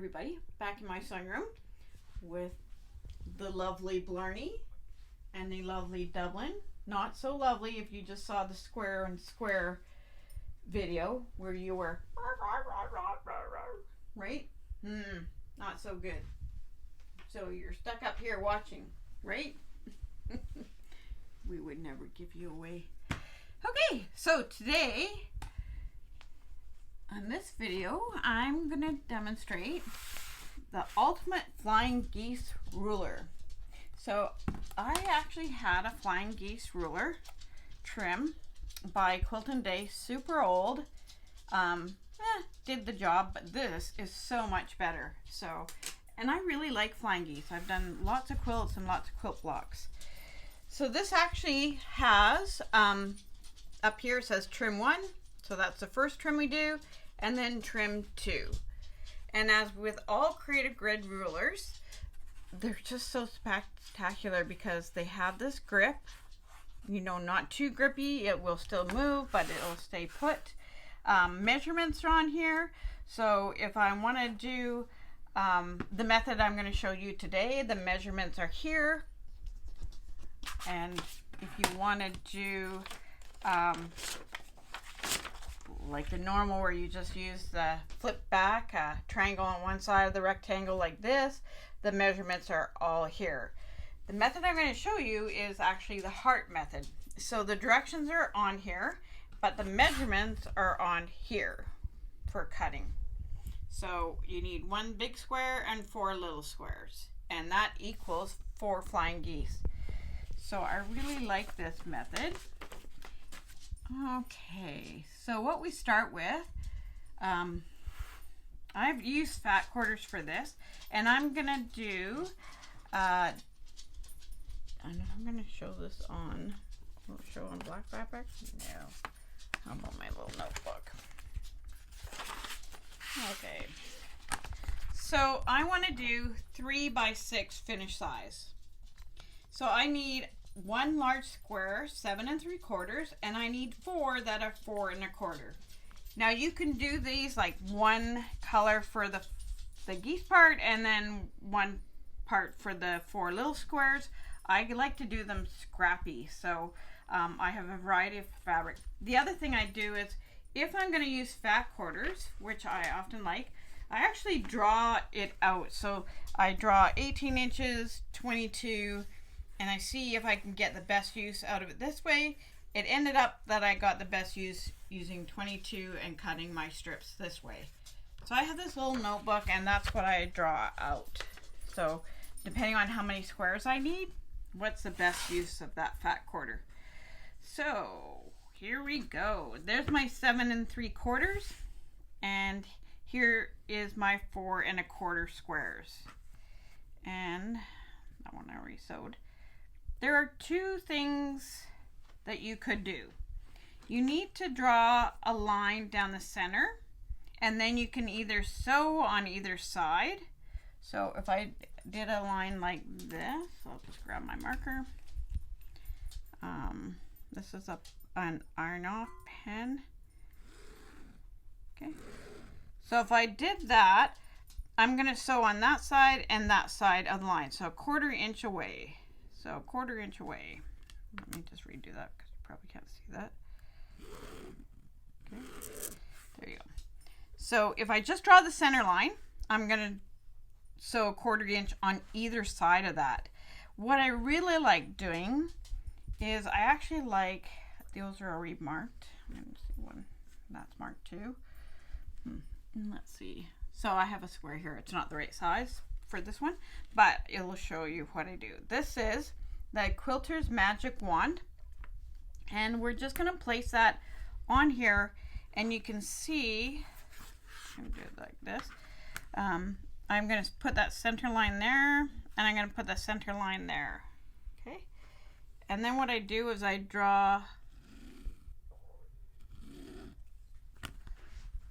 everybody, back in my sewing room with the lovely Blarney and the lovely Dublin. Not so lovely if you just saw the square and square video where you were right? Not so good. So you're stuck up here watching, right? We would never give you away. Okay, so today on this video, I'm going to demonstrate the ultimate flying geese ruler. So I actually had a flying geese ruler trim by Quilting Day, super old. Did the job, but this is so much better. So, and I really like flying geese. I've done lots of quilts and lots of quilt blocks. So this actually has, up here it says trim 1. So that's the first trim we do, and then trim 2. And as with all Creative Grid rulers, they're just so spectacular because they have this grip, you know, not too grippy. It will still move, but it'll stay put. Measurements are on here. So if I want to do the method I'm going to show you today, the measurements are here. And if you want to do like the normal where you just use the flip back triangle on one side of the rectangle like this, the measurements are all here. The method I'm going to show you is actually the heart method. So the directions are on here, but the measurements are on here for cutting. So you need 1 big square and 4 little squares, and that equals 4 flying geese. So I really like this method. Okay, so what we start with, I've used fat quarters for this, and I'm gonna do, and I'm gonna show this on, will it show on black fabric? No, I'm on my little notebook. Okay, so I wanna do 3 by 6 finish size. So I need 1 large square, 7 3/4, and I need 4 that are 4 1/4. Now you can do these like 1 color for the geese part and then 1 part for the 4 little squares. I like to do them scrappy, so I have a variety of fabric. The other thing I do is if I'm going to use fat quarters, which I often like, I actually draw it out. So I draw 18 inches, 22, and I see if I can get the best use out of it this way. It ended up that I got the best use using 22 and cutting my strips this way. So I have this little notebook, and that's what I draw out. So depending on how many squares I need, what's the best use of that fat quarter. So here we go. There's my 7 3/4, and here is my 4 1/4 squares. And that one I already sewed. There are 2 things that you could do. You need to draw a line down the center, and then you can either sew on either side. So if I did a line like this, I'll just grab my marker. This is an iron off pen. Okay. So if I did that, I'm going to sew on that side and that side of the line. So 1/4 inch away. So 1/4 inch away. Let me just redo that because you probably can't see that. Okay, there you go. So if I just draw the center line, I'm going to sew 1/4 inch on either side of that. What I really like doing is I actually like, those are already marked. Let me see one, that's marked too. Let's see. So I have a square here. It's not the right size for this one, but it will show you what I do. This is the Quilter's Magic Wand, and we're just going to place that on here, and you can see, I'm going to do it like this. I'm going to put that center line there, and I'm going to put the center line there. Okay, and then what I do is I draw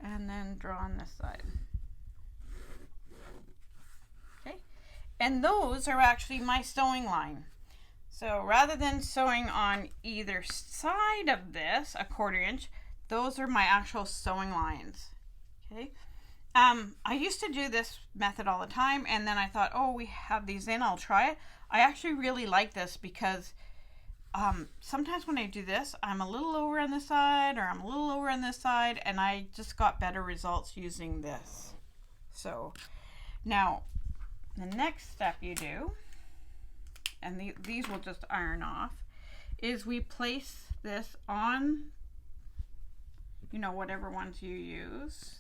and then draw on this side. And those are actually my sewing line. So rather than sewing on either side of this, 1/4 inch, those are my actual sewing lines. Okay. I used to do this method all the time, and then I thought, oh, we have these in, I'll try it. I actually really like this because sometimes when I do this, I'm a little over on this side or I'm a little over on this side, and I just got better results using this. So now the next step you do, and these will just iron off, is we place this on, you know, whatever ones you use.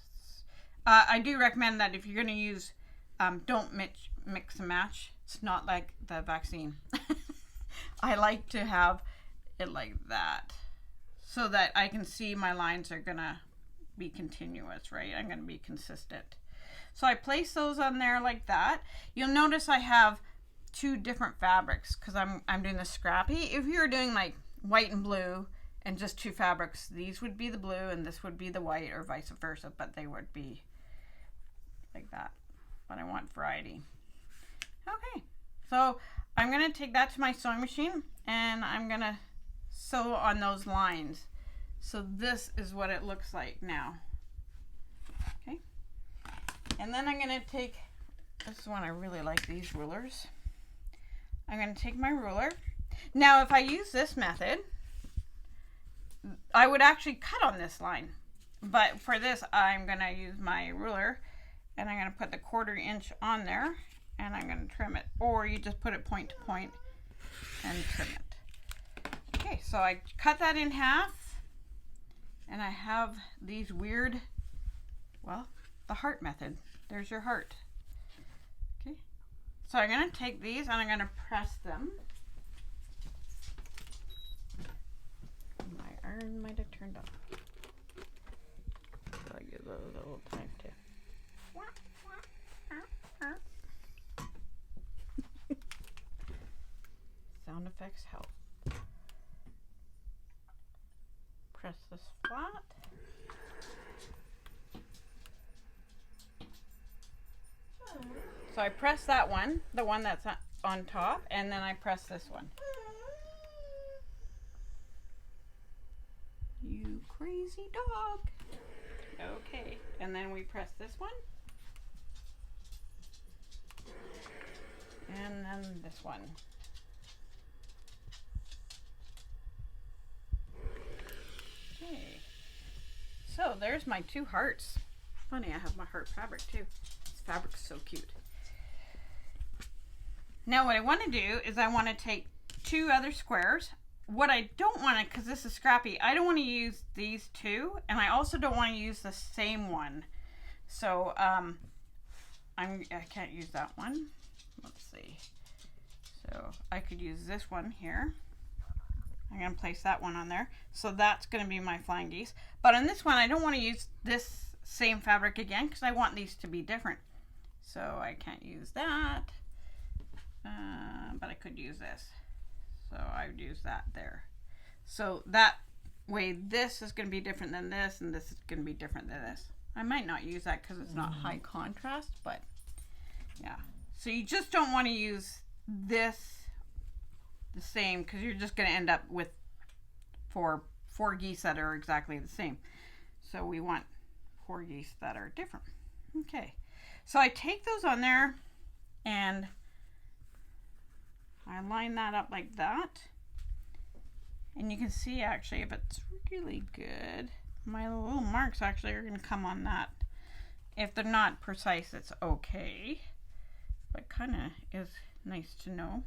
I do recommend that if you're going to use, don't mix and match. It's not like the vaccine. I like to have it like that so that I can see my lines are going to be continuous, right? I'm going to be consistent. So I place those on there like that. You'll notice I have two different fabrics because I'm doing the scrappy. If you're doing like white and blue and just two fabrics, these would be the blue and this would be the white, or vice versa, but they would be like that. But I want variety. Okay, so I'm going to take that to my sewing machine and I'm going to sew on those lines. So this is what it looks like now. Okay, and then I'm going to take, this is one I really like, these rulers. I'm going to take my ruler. Now if I use this method, I would actually cut on this line, but for this I'm going to use my ruler and I'm going to put the 1/4 inch on there and I'm going to trim it, or you just put it point to point and trim it. Okay, so I cut that in half and I have these weird, well, the heart method. There's your heart. Okay, so I'm going to take these and I'm going to press them. My iron might have turned off. So I give those a little time to. Sound effects help. Press this flat. So I press that one, the one that's on top, and then I press this one. You crazy dog. Okay, and then we press this one. And then this one. Okay. So there's my two hearts. Funny, I have my heart fabric too. This fabric's so cute. Now what I want to do is I want to take two other squares. What I don't want to, because this is scrappy, I don't want to use these two, and I also don't want to use the same one. So I can't use that one. Let's see. So I could use this one here. I'm going to place that one on there. So that's going to be my flying geese. But on this one, I don't want to use this same fabric again because I want these to be different. So I can't use that. But I could use this. So I would use that there. So that way this is going to be different than this, and this is going to be different than this. I might not use that because it's not high contrast, but yeah. So you just don't want to use this the same because you're just going to end up with four geese that are exactly the same. So we want 4 geese that are different. Okay. So I take those on there and I line that up like that. And you can see actually if it's really good, my little marks actually are going to come on that. If they're not precise, it's okay. But kind of is nice to know.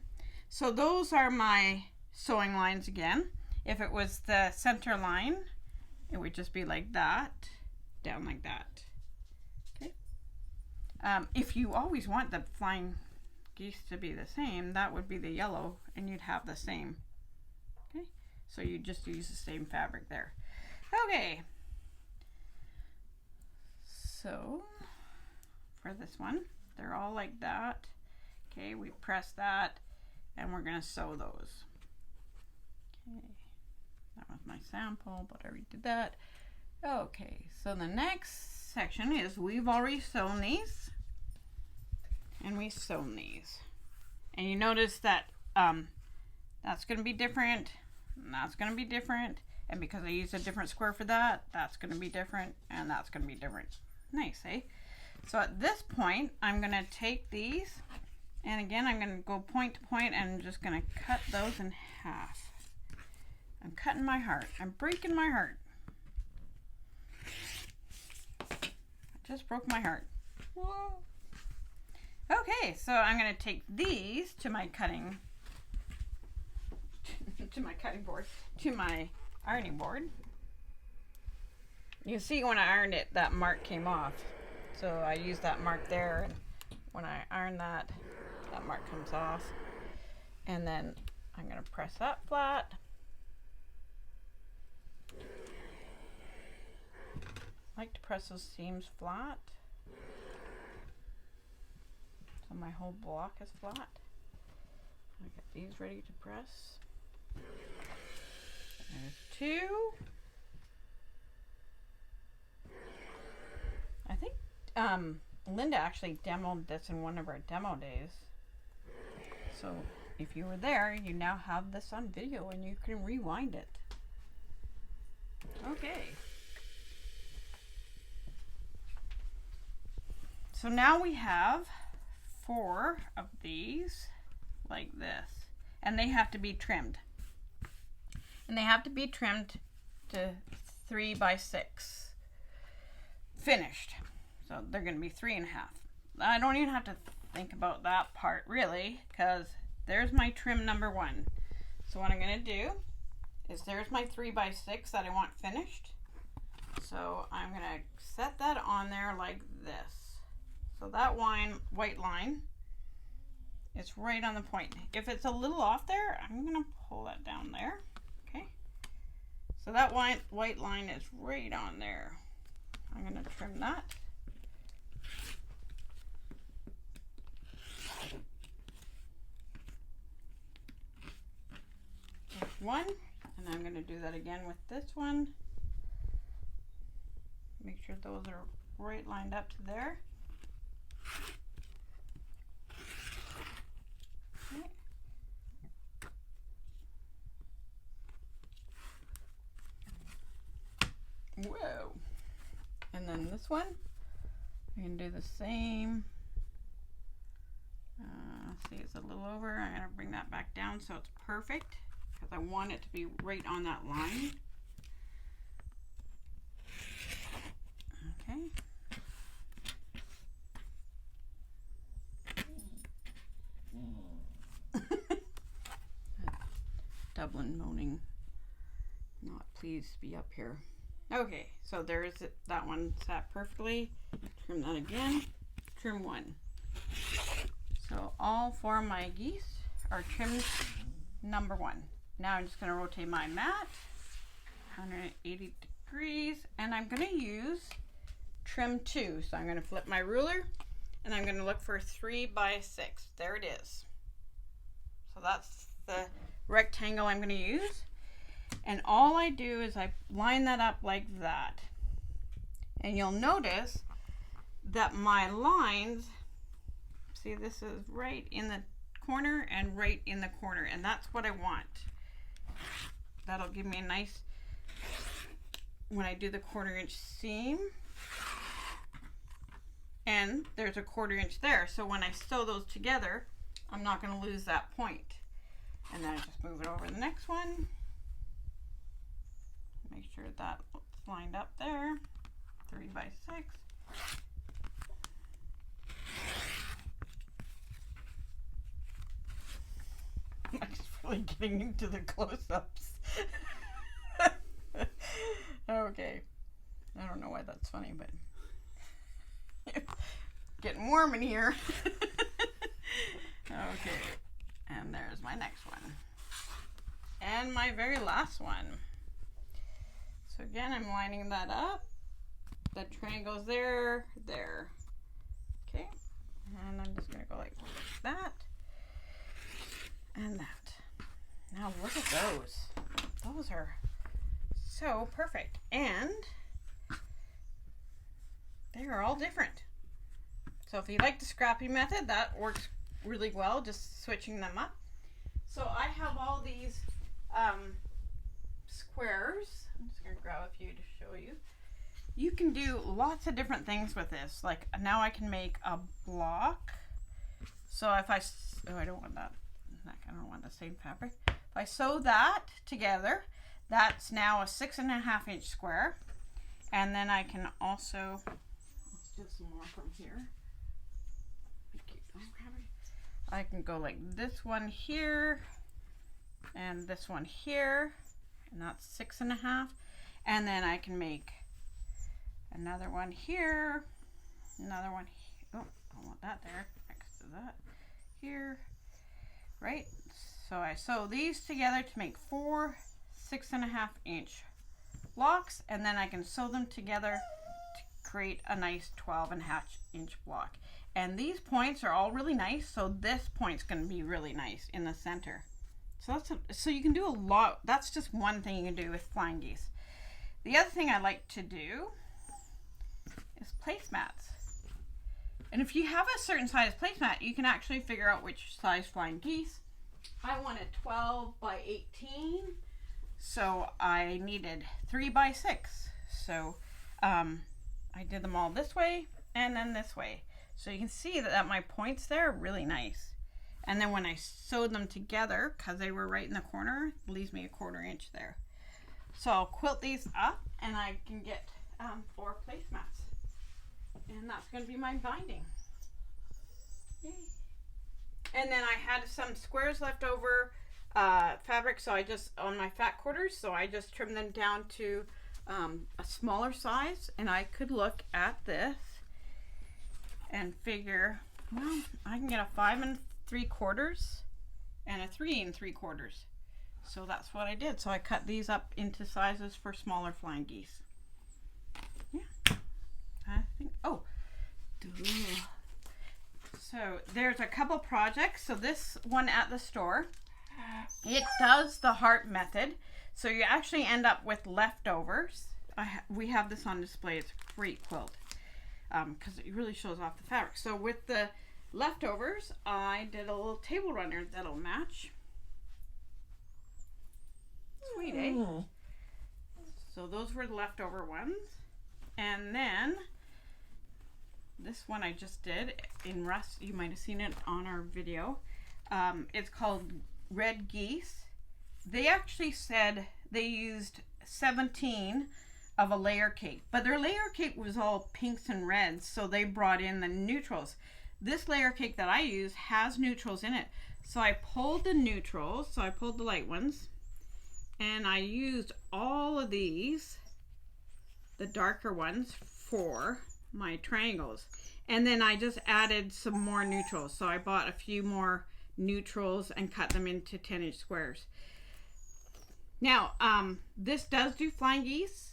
So those are my sewing lines again. If it was the center line, it would just be like that, down like that. Okay. If you always want the flying geese to be the same, that would be the yellow, and you'd have the same. Okay. So you just use the same fabric there. Okay. So for this one, they're all like that. Okay, we press that and we're going to sew those. Okay, that was my sample, but I already did that. Okay, so the next section is we've already sewn these and we've sewn these. And you notice that that's going to be different and that's going to be different. And because I used a different square for that, that's going to be different and that's going to be different. Nice, eh? So at this point, I'm going to take these, and again, I'm going to go point to point, and I'm just going to cut those in half. I'm cutting my heart. I'm breaking my heart. I just broke my heart. Whoa. Okay, so I'm going to take these to my cutting board, to my ironing board. You see when I ironed it, that mark came off. So I used that mark there, and when I iron that, that mark comes off. And then I'm going to press that flat. I like to press those seams flat, so my whole block is flat. I got these ready to press. There's two. I think Linda actually demoed this in one of our demo days. So if you were there, you now have this on video and you can rewind it. Okay. So now we have 4 of these like this, and they have to be trimmed. And they have to be trimmed to 3 by 6 finished. So they're going to be 3.5. I don't even have to think about that part really, because there's my trim number 1. So what I'm going to do is there's my 3 by 6 that I want finished. So I'm going to set that on there like this. So that white line is right on the point. If it's a little off there, I'm going to pull that down there. Okay. So that white line is right on there. I'm going to trim that. There's one, and I'm going to do that again with this one. Make sure those are right lined up to there. Okay. Whoa. And then this one, we can do the same. See, it's a little over. I'm going to bring that back down so it's perfect, because I want it to be right on that line. Okay. Dublin moaning, not pleased to be up here. Okay, so there's that one sat perfectly. Trim that again. Trim one. So all 4 of my geese are trimmed number 1. Now I'm just going to rotate my mat 180 degrees, and I'm going to use trim 2. So I'm going to flip my ruler, and I'm going to look for 3 by 6. There it is. So that's the rectangle I'm going to use. And all I do is I line that up like that. And you'll notice that my lines, see, this is right in the corner and right in the corner, and that's what I want. That'll give me a nice, when I do the 1/4 inch seam, and there's a 1/4 inch there, so when I sew those together, I'm not going to lose that point. And then I just move it over to the next one. Make sure that's lined up there. 3 by 6. I'm just really getting into the close-ups. Okay. I don't know why that's funny, but getting warm in here. Okay. And there's my next one. And my very last one. So again, I'm lining that up. The triangle's there, there. Okay. And I'm just going to go like that. And that. Now look at those. Those are so perfect. And they are all different. So if you like the scrappy method, that works really well, just switching them up. So I have all these squares. I'm just going to grab a few to show you. you can do lots of different things with this. Like now I can make a block. So if I don't want that. I don't want the same fabric. If I sew that together, that's now a 6.5 inch square. And then I can also, let's do some more from here. I can go like this one here and this one here, and that's 6.5. And then I can make another one here, another one here. Oh, I don't want that there next to that here, right? So I sew these together to make 4 6.5 inch blocks, and then I can sew them together to create a nice 12.5 inch block. And these points are all really nice, so this point's going to be really nice in the center. So so you can do a lot. That's just one thing you can do with flying geese. The other thing I like to do is placemats. And if you have a certain size placemat, you can actually figure out which size flying geese. I wanted 12 by 18, so I needed 3 by 6. So I did them all this way and then this way. So you can see that my points there are really nice. And then when I sewed them together, because they were right in the corner, it leaves me a 1/4 inch there. So I'll quilt these up and I can get 4 placemats. And that's going to be my binding. Yay. And then I had some squares left over fabric, so I just, on my fat quarters, so I just trimmed them down to a smaller size. And I could look at this and figure, well, I can get a 5 3/4 and a 3 3/4. So that's what I did. So I cut these up into sizes for smaller flying geese. Yeah, I think, oh, duh. So there's a couple projects. So this one at the store, it does the heart method. So you actually end up with leftovers. We have this on display. It's a great quilt because it really shows off the fabric. So with the leftovers, I did a little table runner that'll match. Sweet, eh? So those were the leftover ones. And then this one I just did in rust. You might have seen it on our video. It's called Red Geese. They actually said they used 17 of a layer cake, but their layer cake was all pinks and reds, so they brought in the neutrals. This layer cake that I use has neutrals in it. So I pulled the neutrals, so I pulled the light ones, and I used all of these, the darker ones, for my triangles. And then I just added some more neutrals. So I bought a few more neutrals and cut them into 10-inch squares. Now, this does do flying geese,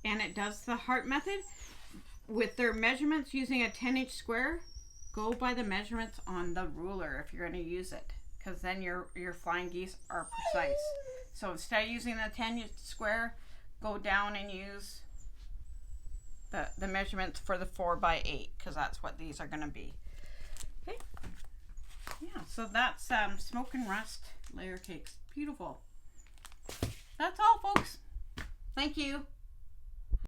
and it does the heart method. With their measurements using a 10-inch square, go by the measurements on the ruler if you're going to use it, because then your flying geese are precise. So instead of using the 10-inch square, go down and use the measurements for the 4 by 8, because that's what these are going to be. Okay. Yeah, so that's smoke and rust layer cakes. Beautiful. That's all, folks. Thank you.